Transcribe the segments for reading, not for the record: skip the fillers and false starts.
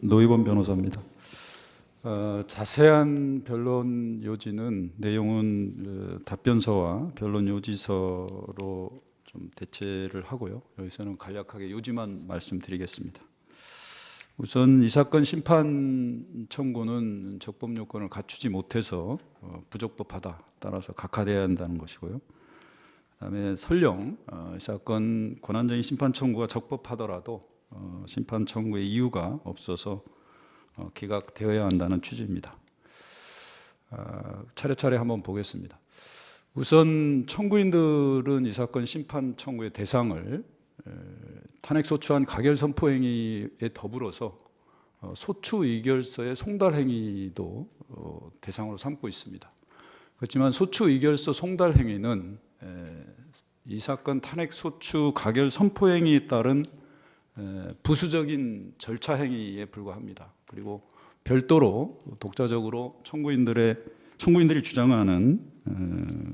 노희범 변호사입니다. 자세한 변론 요지는 내용은 답변서와 변론 요지서로 좀 대체를 하고요. 여기서는 간략하게 요지만 말씀드리겠습니다. 우선 이 사건 심판 청구는 적법 요건을 갖추지 못해서 부적법하다. 따라서 각하돼야 한다는 것이고요. 그다음에 설령 이 사건 권한쟁의 심판 청구가 적법하더라도 심판 청구의 이유가 없어서 기각되어야 한다는 취지입니다. 차례차례 한번 보겠습니다. 우선 청구인들은 이 사건 심판 청구의 대상을 탄핵소추안 가결선포 행위에 더불어서 소추 의결서의 송달 행위도 대상으로 삼고 있습니다. 그렇지만 소추 의결서 송달 행위는 이 사건 탄핵소추 가결선포 행위에 따른 부수적인 절차 행위에 불과합니다. 그리고 별도로 독자적으로 청구인들이 주장하는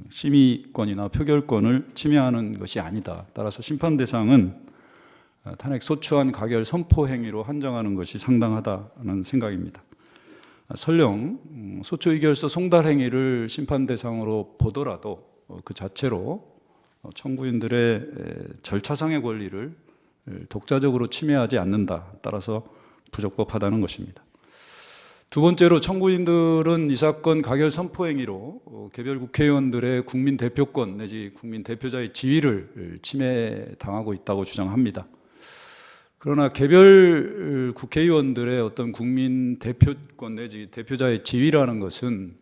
심의권이나 표결권을 침해하는 것이 아니다. 따라서 심판 대상은 탄핵 소추안 가결 선포 행위로 한정하는 것이 상당하다는 생각입니다. 설령 소추 의결서 송달 행위를 심판 대상으로 보더라도 그 자체로 청구인들의 절차상의 권리를 독자적으로 침해하지 않는다. 따라서 부적법하다는 것입니다. 두 번째로 청구인들은 이 사건 가결 선포 행위로 개별 국회의원들의 국민 대표권 내지 국민 대표자의 지위를 침해당하고 있다고 주장합니다. 그러나 개별 국회의원들의 어떤 국민 대표권 내지 대표자의 지위라는 것은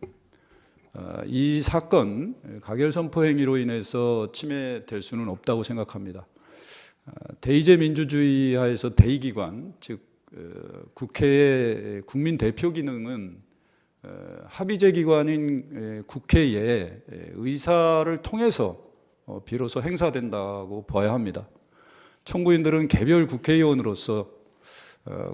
이 사건 가결 선포 행위로 인해서 침해될 수는 없다고 생각합니다. 대의제 민주주의 하에서 대의기관, 즉 국회의 국민 대표 기능은 합의제 기관인 국회의 의사를 통해서 비로소 행사된다고 봐야 합니다. 청구인들은 개별 국회의원으로서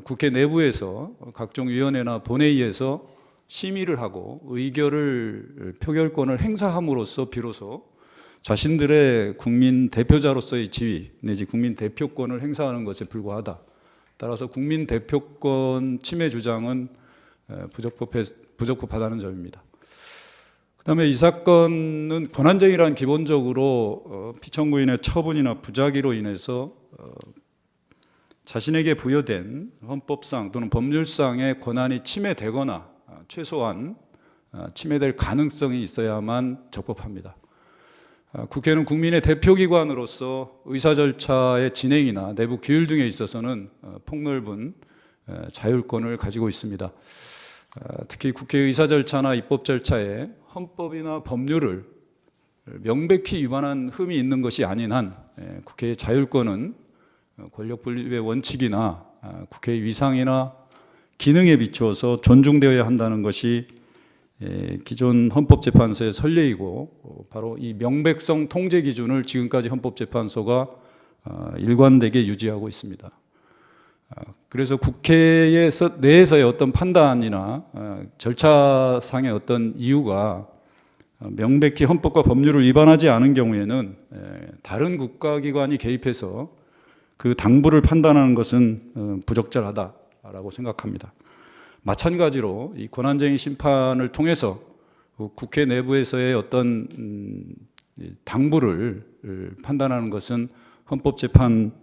국회 내부에서 각종 위원회나 본회의에서 심의를 하고 의결을 표결권을 행사함으로써 비로소 자신들의 국민 대표자로서의 지위 내지 국민 대표권을 행사하는 것에 불과하다. 따라서 국민 대표권 침해 주장은 부적법하다는 점입니다. 그다음에 이 사건은 권한쟁의란 기본적으로 피청구인의 처분이나 부작위로 인해서 자신에게 부여된 헌법상 또는 법률상의 권한이 침해되거나 최소한 침해될 가능성이 있어야만 적법합니다. 국회는 국민의 대표기관으로서 의사 절차의 진행이나 내부 규율 등에 있어서는 폭넓은 자율권을 가지고 있습니다. 특히 국회 의사 절차나 입법 절차에 헌법이나 법률을 명백히 위반한 흠이 있는 것이 아닌 한 국회의 자율권은 권력 분립의 원칙이나 국회의 위상이나 기능에 비추어서 존중되어야 한다는 것이 기존 헌법재판소의 선례이고 바로 이 명백성 통제 기준을 지금까지 헌법재판소가 일관되게 유지하고 있습니다. 그래서 국회 내에서의 어떤 판단이나 절차상의 어떤 이유가 명백히 헌법과 법률을 위반하지 않은 경우에는 다른 국가기관이 개입해서 그 당부를 판단하는 것은 부적절하다라고 생각합니다. 마찬가지로 이 권한쟁의 심판을 통해서 국회 내부에서의 어떤 당부를 판단하는 것은 헌법재판소도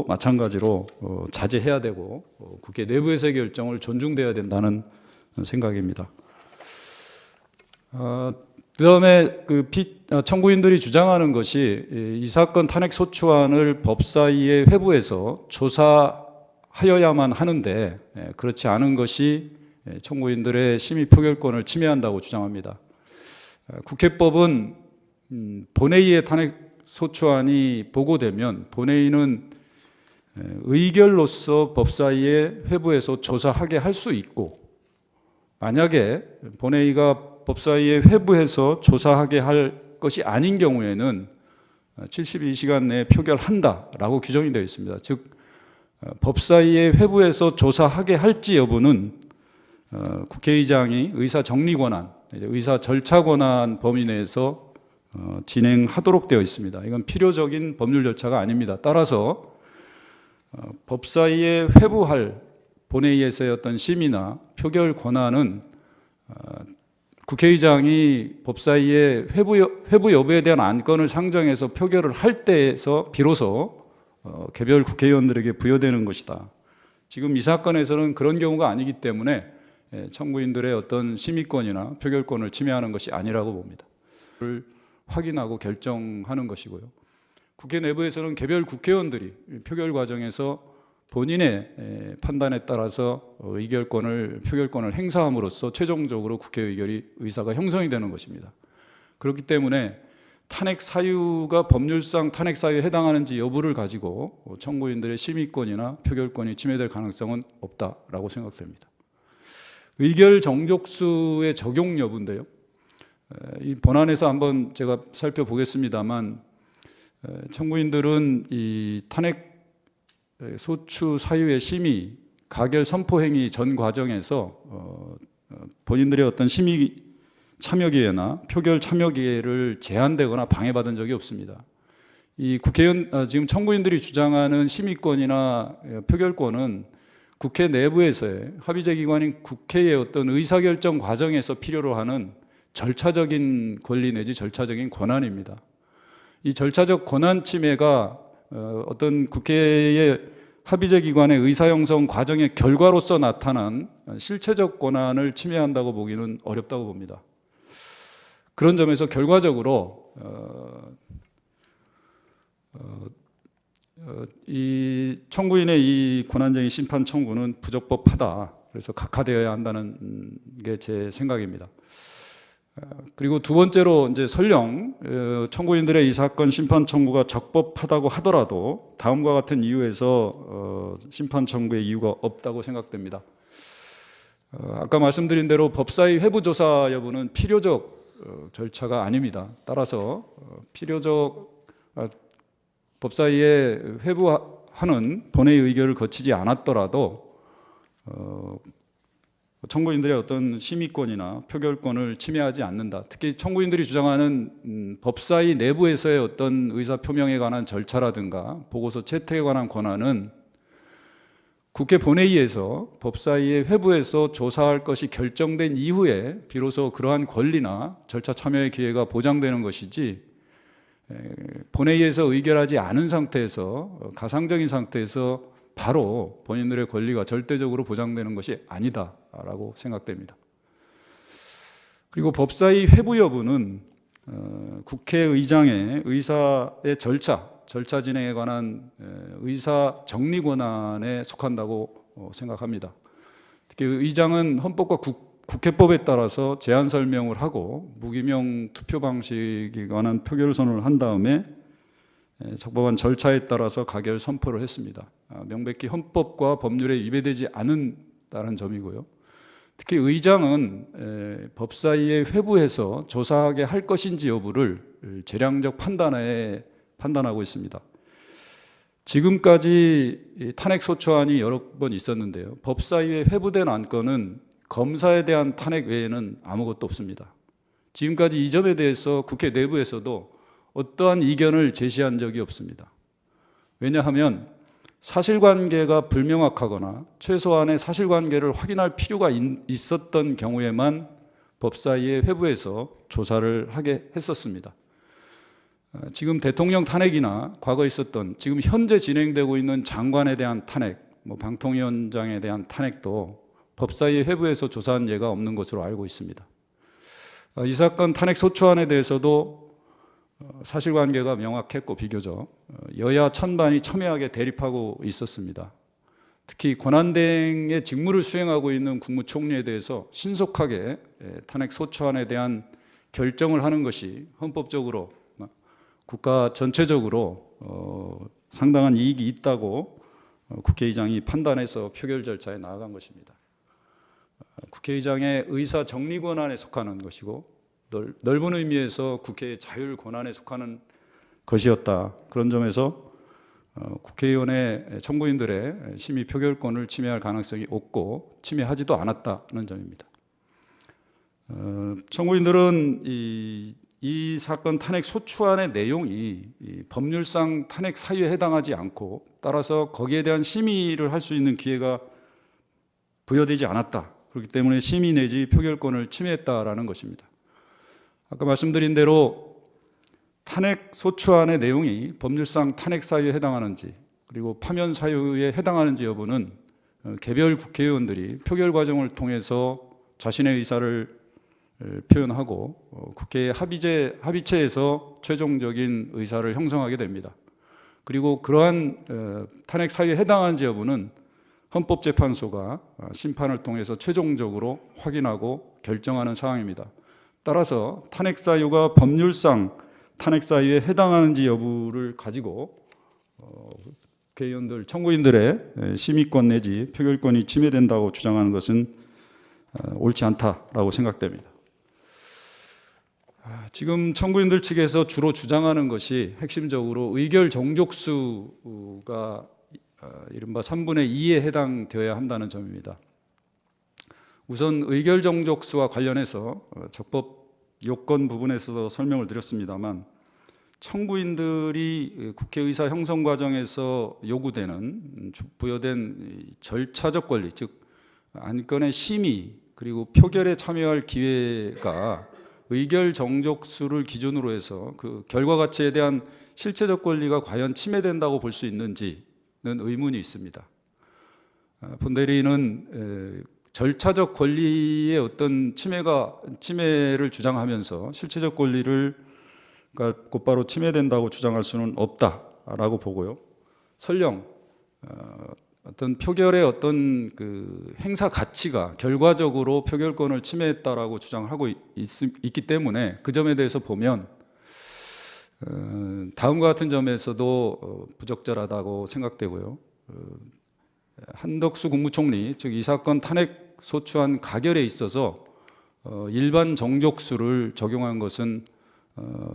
마찬가지로 자제해야 되고 국회 내부에서의 결정을 존중돼야 된다는 생각입니다. 그다음에 청구인들이 주장하는 것이 이 사건 탄핵 소추안을 법사위의 회부에서 조사하여야만 하는데 그렇지 않은 것이 청구인들의 심의 표결권을 침해한다고 주장합니다. 국회법은 본회의의 탄핵 소추안이 보고되면 본회의는 의결로서 법사위의 회부에서 조사하게 할 수 있고 만약에 본회의가 법사위의 회부에서 조사하게 할 것이 아닌 경우에는 72시간 내에 표결한다라고 규정이 되어 있습니다. 즉 법사위의 회부에서 조사하게 할지 여부는 국회의장이 의사 정리 권한, 의사 절차 권한 범위 내에서 진행하도록 되어 있습니다. 이건 필요적인 법률 절차가 아닙니다. 따라서 법사위에 회부할 본회의에서의 어떤 심의나 표결 권한은 국회의장이 법사위의 회부 여부에 대한 안건을 상정해서 표결을 할 때에서 비로소 개별 국회의원들에게 부여되는 것이다. 지금 이 사건에서는 그런 경우가 아니기 때문에 청구인들의 어떤 심의권이나 표결권을 침해하는 것이 아니라고 봅니다. 그걸 확인하고 결정하는 것이고요. 국회 내부에서는 개별 국회의원들이 표결 과정에서 본인의 판단에 따라서 표결권을 행사함으로써 최종적으로 국회 의사가 형성이 되는 것입니다. 그렇기 때문에 탄핵 사유가 법률상 탄핵 사유에 해당하는지 여부를 가지고 청구인들의 심의권이나 표결권이 침해될 가능성은 없다라고 생각됩니다. 의결 정족수의 적용 여부인데요. 이 본안에서 한번 제가 살펴보겠습니다만, 청구인들은 이 탄핵 소추 사유의 심의, 가결 선포 행위 전 과정에서 본인들의 어떤 심의 참여 기회나 표결 참여 기회를 제한되거나 방해받은 적이 없습니다. 이 지금 청구인들이 주장하는 심의권이나 표결권은 국회 내부에서의 합의제 기관인 국회의 어떤 의사결정 과정에서 필요로 하는 절차적인 권리 내지 절차적인 권한입니다. 이 절차적 권한 침해가 어떤 국회의 합의제 기관의 의사형성 과정의 결과로서 나타난 실체적 권한을 침해한다고 보기는 어렵다고 봅니다. 그런 점에서 결과적으로 이 청구인의 이 권한쟁의 심판 청구는 부적법하다. 그래서 각하되어야 한다는 게 제 생각입니다. 그리고 두 번째로 이제 설령 청구인들의 이 사건 심판 청구가 적법하다고 하더라도 다음과 같은 이유에서 심판 청구의 이유가 없다고 생각됩니다. 아까 말씀드린 대로 법사위 회부 조사 여부는 필요적 절차가 아닙니다. 따라서 법사위에 회부하는 본회의 의결을 거치지 않았더라도 청구인들의 어떤 심의권이나 표결권을 침해하지 않는다. 특히 청구인들이 주장하는 법사위 내부에서의 어떤 의사표명에 관한 절차라든가 보고서 채택에 관한 권한은 국회 본회의에서 법사위의 회부에서 조사할 것이 결정된 이후에 비로소 그러한 권리나 절차 참여의 기회가 보장되는 것이지, 본회의에서 의결하지 않은 상태에서, 가상적인 상태에서 바로 본인들의 권리가 절대적으로 보장되는 것이 아니다라고 생각됩니다. 그리고 법사위 회부 여부는 국회의장의 의사의 절차 진행에 관한 의사 정리 권한에 속한다고 생각합니다. 특히 의장은 헌법과 국회법에 따라서 제안 설명을 하고 무기명 투표 방식에 관한 표결선언을 한 다음에 적법한 절차에 따라서 가결 선포를 했습니다. 명백히 헌법과 법률에 위배되지 않는다는 점이고요. 특히 의장은 법사위에 회부해서 조사하게 할 것인지 여부를 재량적 판단하에 판단하고 있습니다. 지금까지 탄핵 소추안이 여러 번 있었는데요. 법사위에 회부된 안건은 검사에 대한 탄핵 외에는 아무것도 없습니다. 지금까지 이 점에 대해서 국회 내부에서도 어떠한 이견을 제시한 적이 없습니다. 왜냐하면 사실관계가 불명확하거나 최소한의 사실관계를 확인할 필요가 있었던 경우에만 법사위에 회부해서 조사를 하게 했었습니다. 지금 대통령 탄핵이나 과거에 있었던, 지금 현재 진행되고 있는 장관에 대한 탄핵, 방통위원장에 대한 탄핵도 법사위에 회부해서 조사한 예가 없는 것으로 알고 있습니다. 이 사건 탄핵 소추안에 대해서도 사실관계가 명확했고 비교적 여야 찬반이 첨예하게 대립하고 있었습니다. 특히 권한대행의 직무를 수행하고 있는 국무총리에 대해서 신속하게 탄핵 소추안에 대한 결정을 하는 것이 헌법적으로 국가 전체적으로 상당한 이익이 있다고 국회의장이 판단해서 표결 절차에 나아간 것입니다. 국회의장의 의사 정리 권한에 속하는 것이고 넓은 의미에서 국회의 자율 권한에 속하는 것이었다. 그런 점에서 국회의원의 청구인들의 심의 표결권을 침해할 가능성이 없고 침해하지도 않았다는 점입니다. 청구인들은 이 사건 탄핵 소추안의 내용이 법률상 탄핵 사유에 해당하지 않고 따라서 거기에 대한 심의를 할 수 있는 기회가 부여되지 않았다. 그렇기 때문에 심의 내지 표결권을 침해했다라는 것입니다. 아까 말씀드린 대로 탄핵 소추안의 내용이 법률상 탄핵 사유에 해당하는지 그리고 파면 사유에 해당하는지 여부는 개별 국회의원들이 표결 과정을 통해서 자신의 의사를 표현하고 국회 합의체에서 최종적인 의사를 형성하게 됩니다. 그리고 그러한 탄핵 사유에 해당하는지 여부는 헌법재판소가 심판을 통해서 최종적으로 확인하고 결정하는 사항입니다. 따라서 탄핵 사유가 법률상 탄핵 사유에 해당하는지 여부를 가지고 국회의원들, 청구인들의 심의권 내지 표결권이 침해된다고 주장하는 것은 옳지 않다라고 생각됩니다. 지금 청구인들 측에서 주로 주장하는 것이 핵심적으로 의결 정족수가 이른바 3분의 2에 해당되어야 한다는 점입니다. 우선 의결 정족수와 관련해서 적법 요건 부분에서도 설명을 드렸습니다만 청구인들이 국회의사 형성 과정에서 요구되는 부여된 절차적 권리, 즉 안건의 심의 그리고 표결에 참여할 기회가 의결 정족수를 기준으로 해서 그 결과 가치에 대한 실체적 권리가 과연 침해된다고 볼 수 있는지는 의문이 있습니다. 본 대리인은 절차적 권리의 어떤 침해를 주장하면서 실체적 권리를 곧바로 침해된다고 주장할 수는 없다라고 보고요. 설령 어떤 표결의 어떤 그 행사 가치가 결과적으로 표결권을 침해했다라고 주장하고 있기 때문에 그 점에 대해서 보면 다음과 같은 점에서도 부적절하다고 생각되고요. 한덕수 국무총리, 즉 이 사건 탄핵 소추안 가결에 있어서 일반 정족수를 적용한 것은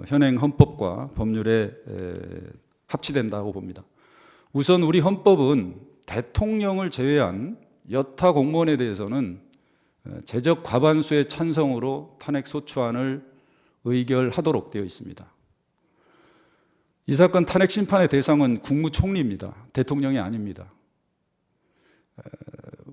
현행 헌법과 법률에 합치된다고 봅니다. 우선 우리 헌법은 대통령을 제외한 여타 공무원에 대해서는 제적 과반수의 찬성으로 탄핵 소추안을 의결하도록 되어 있습니다. 이 사건 탄핵 심판의 대상은 국무총리입니다. 대통령이 아닙니다.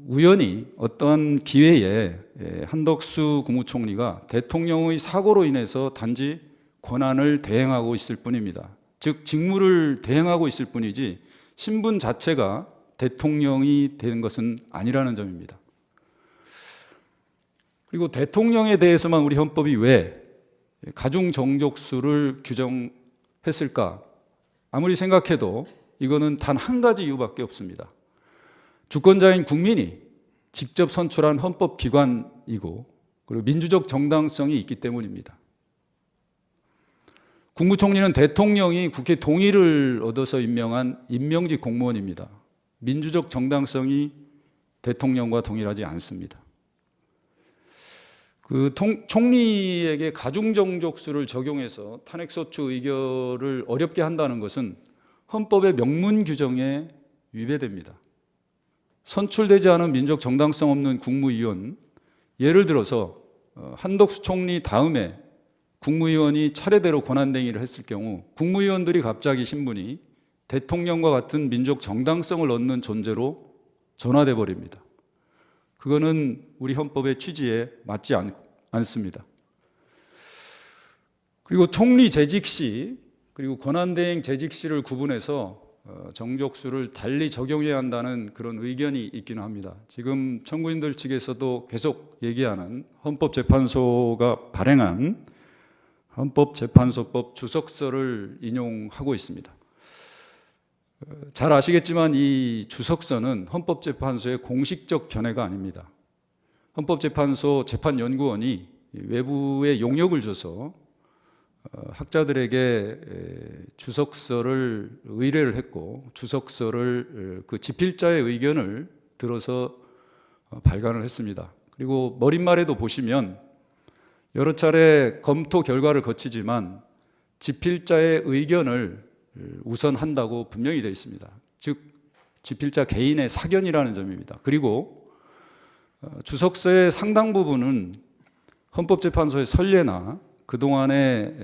우연히 어떤 기회에 한덕수 국무총리가 대통령의 사고로 인해서 단지 권한을 대행하고 있을 뿐입니다. 즉 직무를 대행하고 있을 뿐이지 신분 자체가 대통령이 되는 것은 아니라는 점입니다. 그리고 대통령에 대해서만 우리 헌법이 왜 가중 정족수를 규정했을까? 아무리 생각해도 이거는 단 한 가지 이유밖에 없습니다. 주권자인 국민이 직접 선출한 헌법기관이고 그리고 민주적 정당성이 있기 때문입니다. 국무총리는 대통령이 국회 동의를 얻어서 임명한 임명직 공무원입니다. 민주적 정당성이 대통령과 동일하지 않습니다. 그 총리에게 가중정족수를 적용해서 탄핵소추 의결을 어렵게 한다는 것은 헌법의 명문 규정에 위배됩니다. 선출되지 않은 민족 정당성 없는 국무위원, 예를 들어서 한덕수 총리 다음에 국무위원이 차례대로 권한대행을 했을 경우 국무위원들이 갑자기 신분이 대통령과 같은 민족 정당성을 얻는 존재로 전환돼 버립니다. 그거는 우리 헌법의 취지에 맞지 않습니다. 그리고 총리 재직 시 그리고 권한대행 재직 시를 구분해서 정족수를 달리 적용해야 한다는 그런 의견이 있기는 합니다. 지금 청구인들 측에서도 계속 얘기하는 헌법재판소가 발행한 헌법재판소법 주석서를 인용하고 있습니다. 잘 아시겠지만 이 주석서는 헌법재판소의 공식적 견해가 아닙니다. 헌법재판소 재판연구원이 외부에 용역을 줘서 학자들에게 주석서를 의뢰를 했고 주석서를 그 집필자의 의견을 들어서 발간을 했습니다. 그리고 머릿말에도 보시면 여러 차례 검토 결과를 거치지만 집필자의 의견을 우선한다고 분명히 되어 있습니다. 즉 집필자 개인의 사견이라는 점입니다. 그리고 주석서의 상당 부분은 헌법재판소의 선례나 그동안의